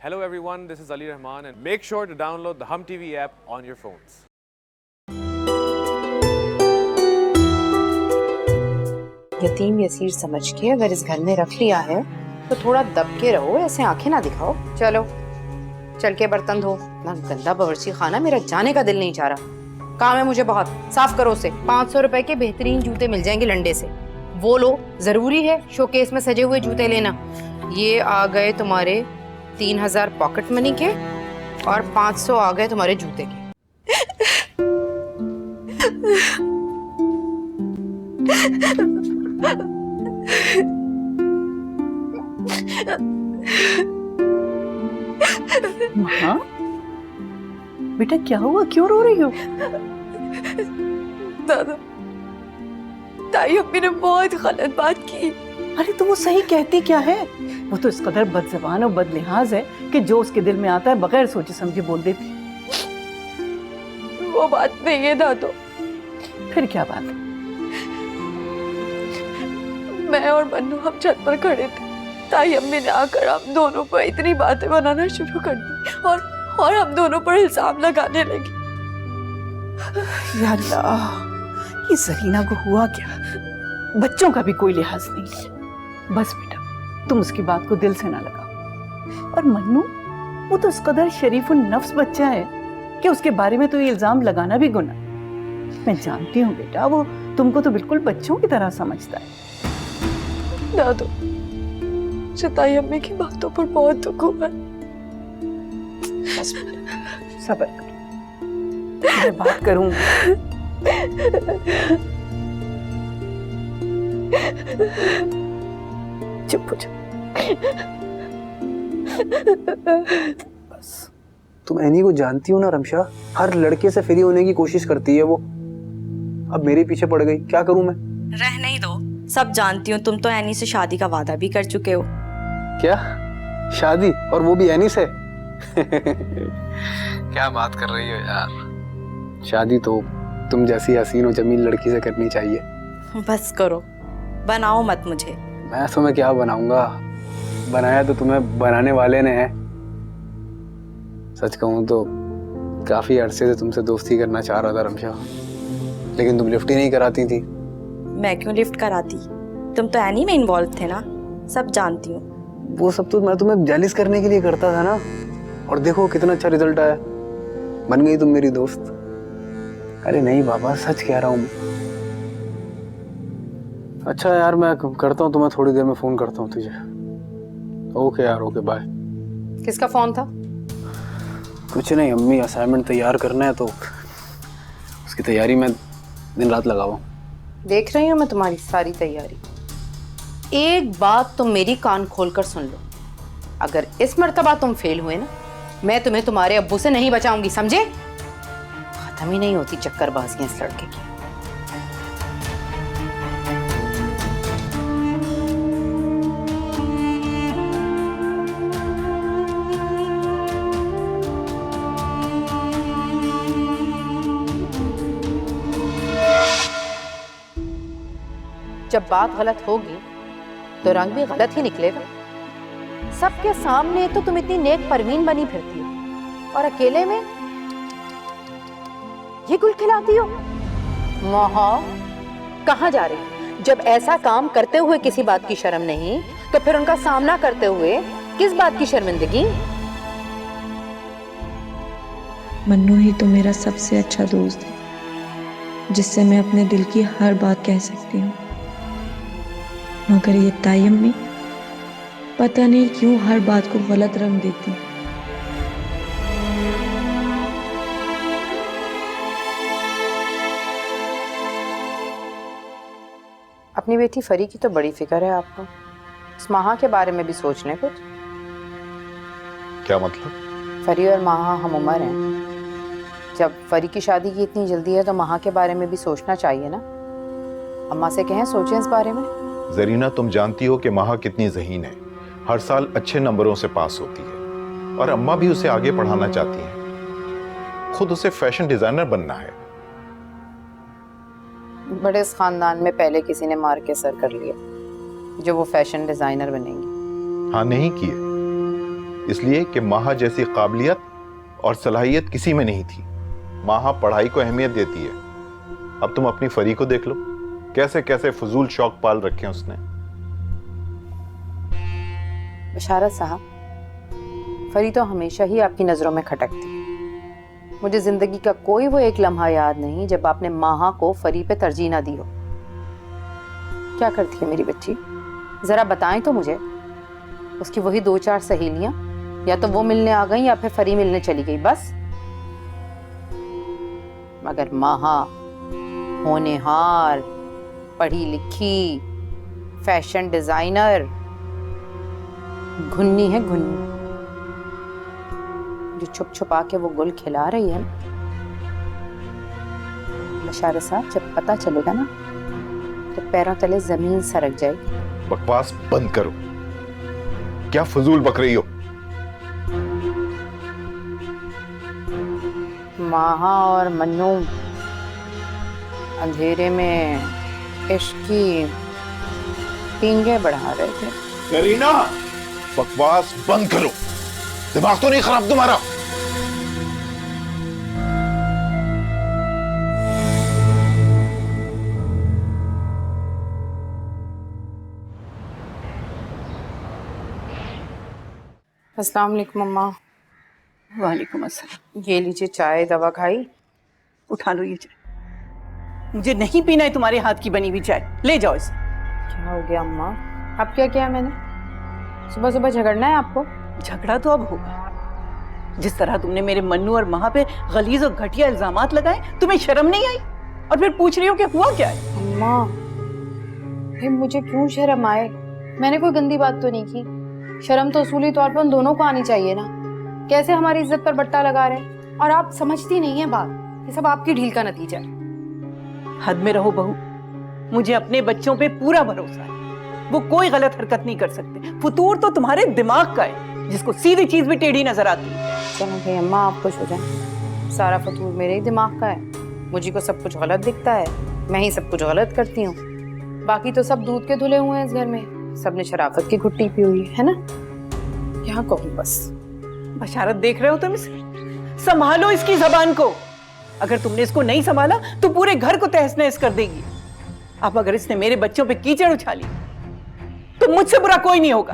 Hello everyone, this is Ali Rahman and make sure to download the Hum TV app on your phones. यतीम यसीर समझ के अगर इस घर में रख लिया है तो थोड़ा दब के रहो, ऐसे आंखें ना दिखाओ। चलो चल के बर्तन धो। ना गंदा बावर्ची खाना, मेरा जाने का दिल नहीं चाह रहा। काम है मुझे बहुत, साफ करो उसे। 500 रुपए के बेहतरीन जूते मिल जाएंगे लंडे से, वो लो। जरूरी है शोकेस में सजे हुए जूते लेना। ये आ गए तुम्हारे 3000 पॉकेट मनी के और 500 आ गए तुम्हारे जूते के। माँ, बेटा क्या हुआ, क्यों रो रही हो? दादा, ताई अम्मी ने बहुत गलत बात की। अरे तो वो सही कहती क्या है? वो तो इस कदर बदज़बान और बदलिहाज है कि जो उसके दिल में आता है बगैर सोचे समझे बोल देती। वो बात नहीं है दादो। फिर क्या बात है? मैं और मन्नू हम छत पर खड़े थे, ताई अम्मी ने आकर हम दोनों पर इतनी बातें बनाना शुरू कर दी और हम दोनों पर इल्जाम लगाने लगी। या अल्लाह, ये जरीना को हुआ क्या? बच्चों का भी कोई लिहाज नहीं। बस बेटा, तुम उसकी बात को दिल से ना लगाओ। और मन्नू, वो तो इस कदर शरीफ और नफ्स बच्चा है कि उसके बारे में तो ये इल्जाम लगाना भी गुनाह। मैं जानती हूँ बेटा, वो तुमको तो बिल्कुल बच्चों की तरह समझता है। दादो, मुझे ताई अम्मी की बातों पर बहुत दुख हुआ। बस बेटा, सब्र करो, मैं बात करूंगी। चुप हो जा। बस, तुम एनी को जानती हो ना रमशा, हर लड़के से फ्री होने की कोशिश करती है वो। अब मेरे पीछे पड़ गई, क्या करूं मैं? रहने ही दो, सब जानती हूँ। तुम तो एनी से शादी का वादा भी कर चुके हो। क्या शादी, और वो भी एनी से? क्या बात कर रही हो यार? शादी तो तुम जैसी हसीन और जमील लड़की से करनी चाहिए। बस करो, बनाओ मत मुझे। मैं तुम्हें क्या बनाऊंगा? बनाया तो तुम्हें बनाने वाले ने है। सच कहूं तो काफी अरसे से तुमसे दोस्ती करना चाह रहा था रमशा, लेकिन तुम लिफ्ट ही नहीं कराती थी। मैं क्यों लिफ्ट कराती? तुम तो एनी में इन्वॉल्व थे ना, सब जानती हूँ। वो सब तो मैं तुम्हें जेलिस करने के लिए करता था ना, और देखो कितना अच्छा रिजल्ट आया, बन गई तुम मेरी दोस्त। अरे नहीं बाबा, सच कह रहा हूँ मैं। अच्छा यार, मैं करता हूँ तुम्हें थोड़ी देर में फोन करता हूँ तुझे। ओके यार, ओके बाय। किसका फोन था? कुछ नहीं, अम्मी असाइनमेंट तैयार करना है तो उसकी तैयारी में दिन रात लगा हुआ। देख रही हूँ मैं तुम्हारी सारी तैयारी। एक बात तुम मेरी कान खोलकर सुन लो, अगर इस मर्तबा तुम फेल हुए ना, मैं तुम्हें तुम्हारे अब्बू से नहीं बचाऊंगी, समझे? खत्म ही नहीं होती चक्करबाजियां इस लड़के की। जब बात गलत होगी तो रंग भी गलत ही निकलेगा। सबके सामने तो तुम इतनी नेक परवीन बनी फिरती हो और अकेले में ये गुल खिलाती हो। मोहा, कहाँ जा रही हो? जब ऐसा काम करते हुए किसी बात की शर्म नहीं, तो फिर उनका सामना करते हुए किस बात की शर्मिंदगी? मन्नू ही तो मेरा सबसे अच्छा दोस्त है, जिससे मैं अपने दिल की हर बात कह सकती हूँ। मगर ये ताई अम्मी पता नहीं क्यों हर बात को गलत रंग देती। अपनी बेटी फरी की तो बड़ी फिक्र है आपको। इस माहा के बारे में भी सोचने कुछ। क्या मतलब? फरी और माहा हम उम्र हैं। जब फरी की शादी की इतनी जल्दी है तो माहा के बारे में भी सोचना चाहिए ना। अम्मा से कहें सोचें इस बारे में। जरीना, तुम जानती हो कि माहा कितनी ज़हीन है, हर साल अच्छे नंबरों से पास होती है और अम्मा भी उसे आगे पढ़ाना चाहती हैं। खुद उसे फैशन डिजाइनर बनना है। बड़े इस खानदान में पहले किसी ने मार के सर कर लिया जो वो फैशन डिजाइनर बनेंगी। हाँ, नहीं किए, इसलिए कि माहा जैसी काबिलियत और सलाहियत किसी में नहीं थी। माहा पढ़ाई को अहमियत देती है। अब तुम अपनी फरी को देख लो, कैसे कैसे फजूल शौक पाल रखे हैं उसने। बशारत साहब, फरी तो हमेशा ही आपकी नजरों में खटकती। मुझे जिंदगी का कोई वो एक लम्हा याद नहीं जब आपने माहा को फरी पे तरजीह ना दी हो। क्या करती है मेरी बच्ची, जरा बताएं तो मुझे। उसकी वही 2-4 सहेलियां, या तो वो मिलने आ गई या फिर फरी मिलने चली गई, बस। मगर माहा होनहार, पढ़ी लिखी, फैशन डिजाइनर, घुन्नी है घुन्नी। जो छुप छुपा के वो गुल खिला रही है ना, बशारत साहब, जब पता चलेगा ना तो पैरों तले जमीन सरक जाएगी। बकवास बंद करो, क्या फजूल बक रही हो। माहा और मन्नू अंधेरे में इश्क की पींगे बढ़ा रहे थे। करीना, बकवास बंद करो, दिमाग तो नहीं खराब तुम्हारा। अस्सलाम वालेकुम अम्मा। वालेकुम अस्सलाम। ये लीजिए चाय, दवा खाई। उठा लो ये चाय। मुझे नहीं पीना है तुम्हारे हाथ की बनी हुई चाय, ले जाओ इसे। क्या हो गया अम्मा? अब क्या किया मैंने? सुबह सुबह झगड़ना है आपको? झगड़ा तो अब होगा। जिस तरह तुमने मेरे मन्नू और माँ पे गलीज और घटिया इल्जामात लगाए, तुम्हें शर्म नहीं आई? और फिर पूछ रही हो कि हुआ क्या है? अम्मा, फिर मुझे क्यों शर्म आए? मैंने कोई गंदी बात तो नहीं की। शर्म तो उसूली तौर पर उन दोनों को आनी चाहिए ना। कैसे हमारी इज्जत पर बट्टा लगा रहे हैं, और आप समझती नहीं है बात। ये सब आपकी ढील का नतीजा है। हद में रहो बहू, मुझे अपने बच्चों पे पूरा भरोसा है। वो कोई गलत हरकत नहीं कर सकते। फतूर तो तुम्हारे दिमाग का है, जिसको सीधी चीज भी टेढ़ी नजर आती है। चलो भाई अम्मा, आप खुश हो जाए। सारा फतूर मेरे ही दिमाग का है। मुझे को सब कुछ गलत दिखता है, मैं ही सब कुछ गलत करती हूँ। बाकी तो सब दूध के धुले हुए हैं इस घर में। सबने शराफत की घुट्टी पी हुई है ना। क्या कहूँ बस। बशारत, देख रहे हो तुम इसे? संभालो इसकी जबान को। अगर तुमने इसको नहीं संभाला तो पूरे घर को तहस नहस कर देगी। अब अगर इसने मेरे बच्चों पे कीचड़ उछाली तो मुझसे बुरा कोई नहीं होगा।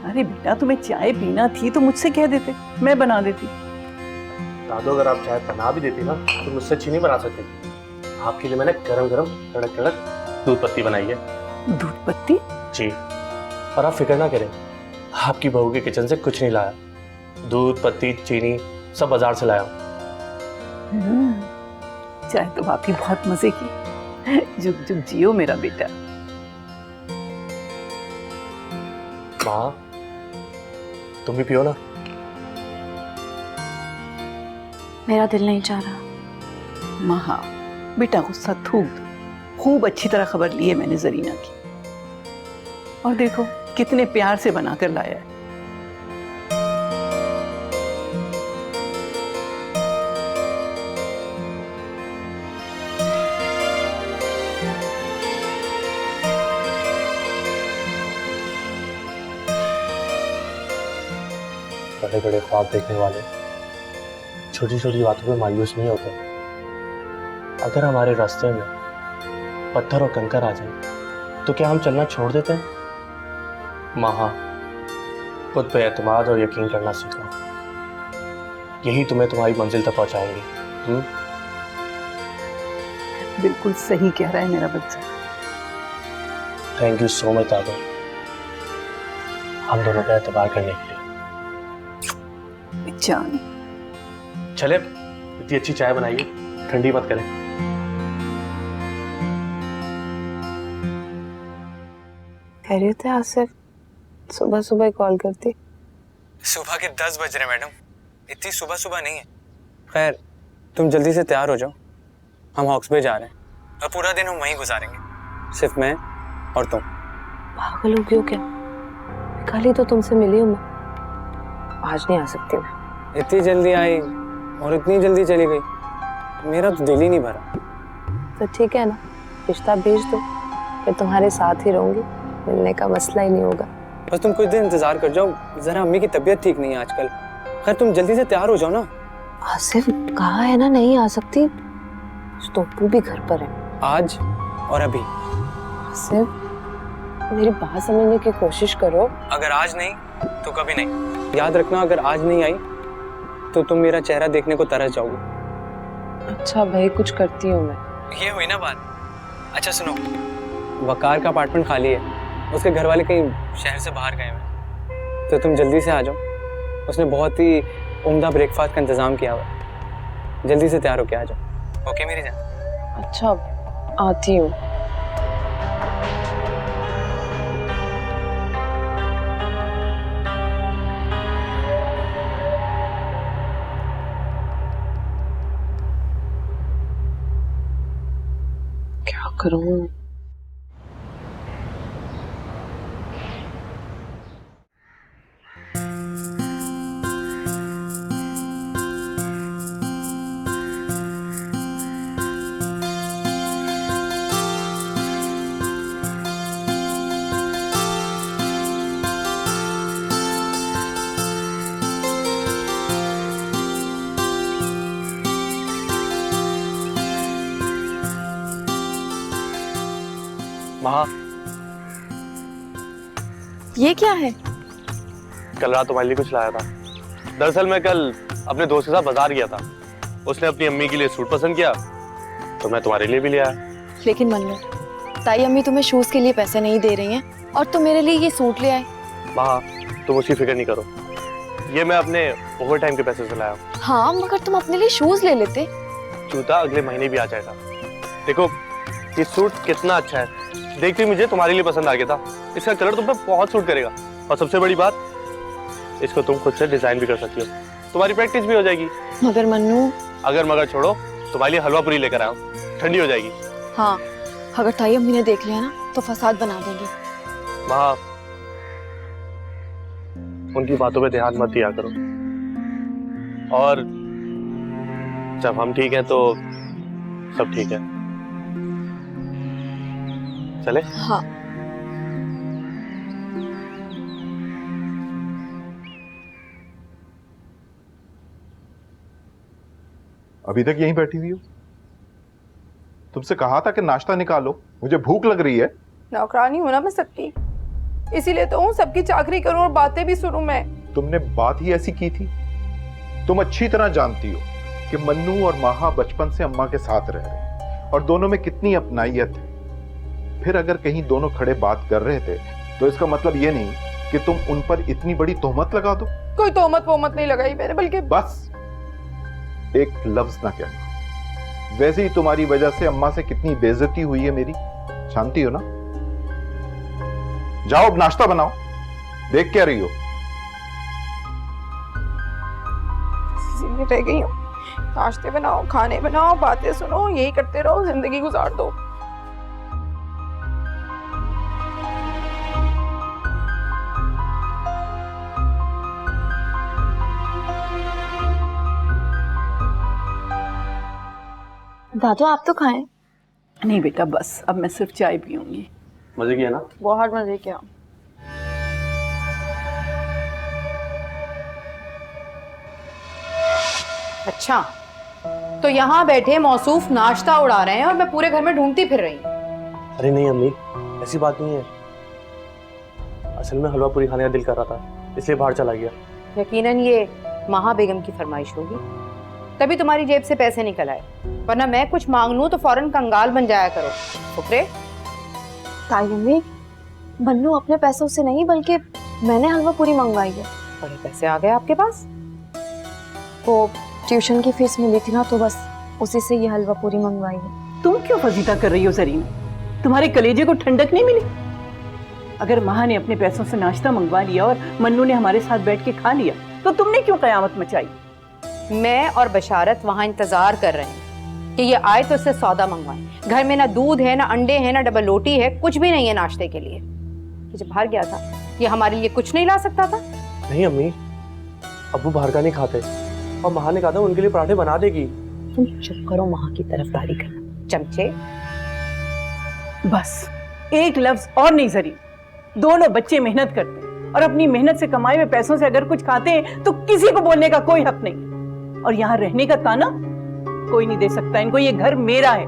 अरे बेटा, तुम्हें चाय पीना थी तो मुझसे कह देते, मैं बना देती। दादू, अगर आप चाय बना भी देती ना तो मुझसे अच्छी नहीं बना सकती। आपके लिए मैंने गरम गरम कड़क कड़क दूध पत्ती बनाई है। दूध पत्ती? जी। और आप फिक्र ना करें, आपकी बहू के किचन से कुछ नहीं लाया। दूध पत्ती चीनी सब बाजार से लाया हूँ। चाय तो वाकई बहुत मजे की। जुग जुग जियो मेरा बेटा। माँ, तुम भी पियो ना। मेरा दिल नहीं चाह रहा। महा, बेटा गुस्सा थूक दो। खूब अच्छी तरह खबर ली है मैंने जरीना की, और देखो कितने प्यार से बनाकर लाया है। बड़े बड़े ख्वाब देखने वाले छोटी छोटी बातों पे मायूस नहीं होते। अगर हमारे रास्ते में पत्थर और कंकर आ जाए तो क्या हम चलना छोड़ देते हैं? माँ, खुद पे एतमाद और यकीन करना सीखो। यही तुम्हें तुम्हारी मंजिल तक पहुंचाएंगे। बिल्कुल सही कह रहा है मेरा बच्चा। थैंक यू सो मच दादा, हम दोनों का एतबार करने के लिए। जान, चले, इतनी अच्छी चाय बनाइए, ठंडी मत करें। खैरियत है आसिफ? सुबह सुबह कॉल करती। सुबह के 10 बज रहे मैडम, इतनी सुबह सुबह नहीं है। खैर, तुम जल्दी से तैयार हो जाओ, हम हॉक्स पे जा रहे हैं और पूरा दिन हम वहीं गुजारेंगे, सिर्फ मैं और तुम। पागल हो क्यों क्या? कल ही तो तुमसे मिली हूँ मैं। आज नहीं आ सकती मैं। इतनी जल्दी आई और इतनी जल्दी चली गई, मेरा तो दिल ही नहीं भरा। तो ठीक है ना, रिश्ता भेज दो, मैं तुम्हारे साथ ही रहूंगी, मिलने का मसला ही नहीं होगा। बस तुम कुछ दिन इंतजार कर जाओ, जरा अम्मी की तबीयत ठीक नहीं है आजकल। खैर तुम जल्दी से तैयार हो जाओ ना। आसिफ कहा है ना नहीं आ सकती, तो तू भी घर पर है। आज और अभी। आसिफ मेरी बात समझने की कोशिश करो। अगर आज नहीं तो कभी नहीं। याद रखना, अगर आज नहीं आई तो तुम मेरा चेहरा देखने को तरस जाओगी। अच्छा भाई, कुछ करती हूँ मैं। ये हुई ना बात। अच्छा सुनो, वकार का अपार्टमेंट खाली है, उसके घर वाले कहीं शहर से बाहर गए हैं, तो तुम जल्दी से आ जाओ। उसने बहुत ही उम्दा ब्रेकफास्ट का इंतजाम किया हुआ है। जल्दी से तैयार होके आ जाओ। ओके मेरी जान? अच्छा आती हूँ। क्या करूँ? महा, ये क्या है? कल रात तुम्हारे लिए कुछ लाया था। दरअसल मैं कल अपने दोस्त के साथ बाजार गया था, उसने अपनी अम्मी के लिए सूट पसंद किया तो मैं तुम्हारे लिए भी ले आया। लेकिन मन्नू, ताई अम्मी तुम्हें शूज के लिए पैसे नहीं दे रही हैं और तुम मेरे लिए ये सूट ले आए। महा, तुम उसकी फिक्र नहीं करो, ये मैं अपने ओवर टाइम के पैसे से लाया हूँ। हाँ, मगर तुम अपने लिए शूज ले लेते। जूता अगले महीने भी आ जाएगा। देखो ये सूट कितना अच्छा है, देखते ही मुझे तुम्हारे लिए पसंद आ गया था। इसका कलर तुम पे बहुत सूट करेगा, और सबसे बड़ी बात, इसको तुम खुद से डिजाइन भी कर सकती हो, तुम्हारी प्रैक्टिस भी हो जाएगी। मगर मन्नू। अगर मगर छोड़ो, तुम्हारे लिए हलवा पूरी लेकर आया, ठंडी हो जाएगी। हाँ, अगर ताई अम्मी ने देख लिया ना तो फसाद बना देंगी। माँ, उनकी बातों पे ध्यान मत दिया करो, और जब हम ठीक हैं तो सब ठीक है। चले? हाँ। अभी तक यहीं बैठी हुई हो? तुमसे कहा था कि नाश्ता निकालो, मुझे भूख लग रही है। नौकरानी हूं ना मैं सबकी, इसीलिए तो हूँ सबकी चाकरी करूं और बातें भी सुनूं मैं। तुमने बात ही ऐसी की थी। तुम अच्छी तरह जानती हो कि मन्नू और माहा बचपन से अम्मा के साथ रह रहे हैं और दोनों में कितनी अपनाइयत है। फिर अगर कहीं दोनों खड़े बात कर रहे थे तो इसका मतलब ये नहीं कि तुम उन पर इतनी बड़ी तोहमत लगा दो। कोई तोहमत वोहमत नहीं लगाई मैंने, बल्कि बस एक लफ्ज ना कहना। वैसे ही तुम्हारी वजह से अम्मा से कितनी बेइज्जती हुई है मेरी, जानती हो ना। जाओ अब नाश्ता बनाओ, देख क्या रही हो? रह गई हूँ। नाश्ते बनाओ, खाने बनाओ, बातें सुनो, यही करते रहो, जिंदगी गुजार दो। दादू आप तो खाएं। नहीं बेटा, बस अब मैं सिर्फ चाय पीऊंगी। मजे किया ना? बहुत मजे किया। अच्छा, तो यहाँ बैठे मौसूफ नाश्ता उड़ा रहे हैं और मैं पूरे घर में ढूंढती फिर रही हूँ। अरे नहीं अम्मी, ऐसी बात नहीं है। असल में हलवा पूरी खाने का दिल कर रहा था, इसलिए बाहर चला गया। यकीनन ये महा बेगम की फरमाइश होगी, तभी तुम्हारी जेब से पैसे निकल आए, वरना मैं कुछ मांग लूं तो फौरन कंगाल बन जाया करो। फुकरे। ताई अम्मी, मन्नू अपने पैसों से नहीं बल्कि मैंने हलवा पूरी मंगवाई है। बड़े पैसे आ गए आपके पास? वो ट्यूशन की फीस मिली थी ना, तो बस उसी से ये हलवा पूरी मंगवाई है। तुम क्यों फजीता कर रही हो जरीना? तुम्हारे कलेजे को ठंडक नहीं मिली? अगर माँ ने अपने पैसों से नाश्ता मंगवा लिया और मन्नू ने हमारे साथ बैठ के खा लिया, तो तुमने क्यों कयामत मचाई? मैं और बशारत वहां इंतजार कर रहे हैं कि ये आए तो इससे सौदा मंगवाएं। घर में ना दूध है, ना अंडे हैं, ना डबल रोटी है, कुछ भी नहीं है नाश्ते के लिए। कि जब बाहर गया था ये हमारे लिए कुछ नहीं ला सकता था? नहीं अम्मी, अब्बू बाहर का नहीं खाते और माँ ने कहा था उनके लिए पराठे बना देगी। तुम चुप करो, माँ की तरफदारी करना। चमचे। बस एक लफ्ज और नहीं जरी। दोनों बच्चे मेहनत करते हैं और अपनी मेहनत से कमाए हुए पैसों से अगर कुछ खाते हैं तो किसी को बोलने का कोई हक नहीं। और यहाँ रहने का ताना कोई नहीं दे सकता इनको। ये घर मेरा है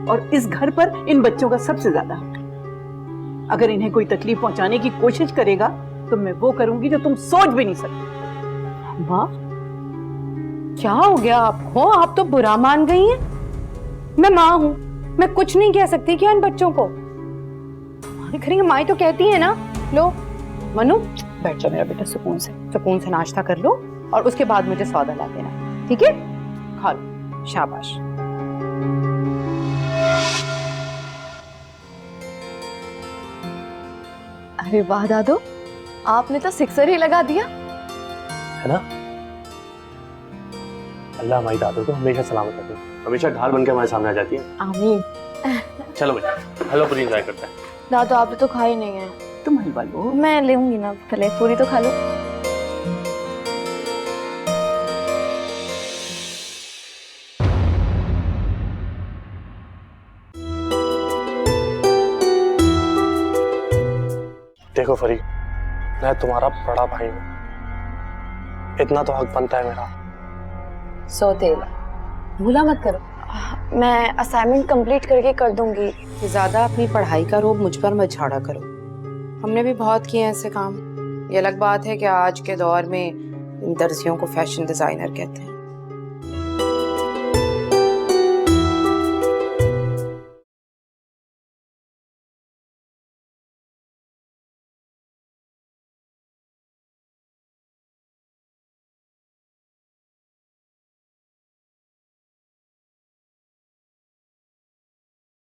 और इस घर पर इन बच्चों का सबसे ज्यादा हक है। अगर इन्हें कोई तकलीफ पहुंचाने की कोशिश करेगा तो मैं वो करूंगी जो तुम सोच भी नहीं सकते। माँ क्या हो गया आपको? आप तो बुरा मान गई हैं। मैं माँ हूं, मैं कुछ नहीं कह सकती क्या इन बच्चों को? करेंगे, माई तो कहती है ना। लो मनु बैठ जाओ मेरा बेटा, सुकून से नाश्ता कर लो और उसके बाद मुझे सौदा ला देना, ठीक है? खा लो, शाबाश। अरे वाह दादू, आपने तो सिक्सर ही लगा दिया। है ना? अल्लाह हमारी दादू को हमेशा सलामत रखे, हमेशा ढाल बनकर हमारे सामने आ जाती है। आमीन। चलो बेटा, हलवा पूरी एंजॉय करते हैं। दादू आपने तो खाई नहीं है। तुम हलवा लो। मैं लूंगी ना, पहले पूरी तो खा लो। देखो फरीद, मैं तुम्हारा बड़ा भाई हूँ, इतना तो हक बनता है मेरा। सौतेला भूला मत करो। मैं असाइनमेंट कंप्लीट करके कर दूंगी। ज्यादा अपनी पढ़ाई का रोब मुझ पर मत झाड़ा करो। हमने भी बहुत किए ऐसे काम। ये अलग बात है कि आज के दौर में इन दर्जियों को फैशन डिजाइनर कहते हैं।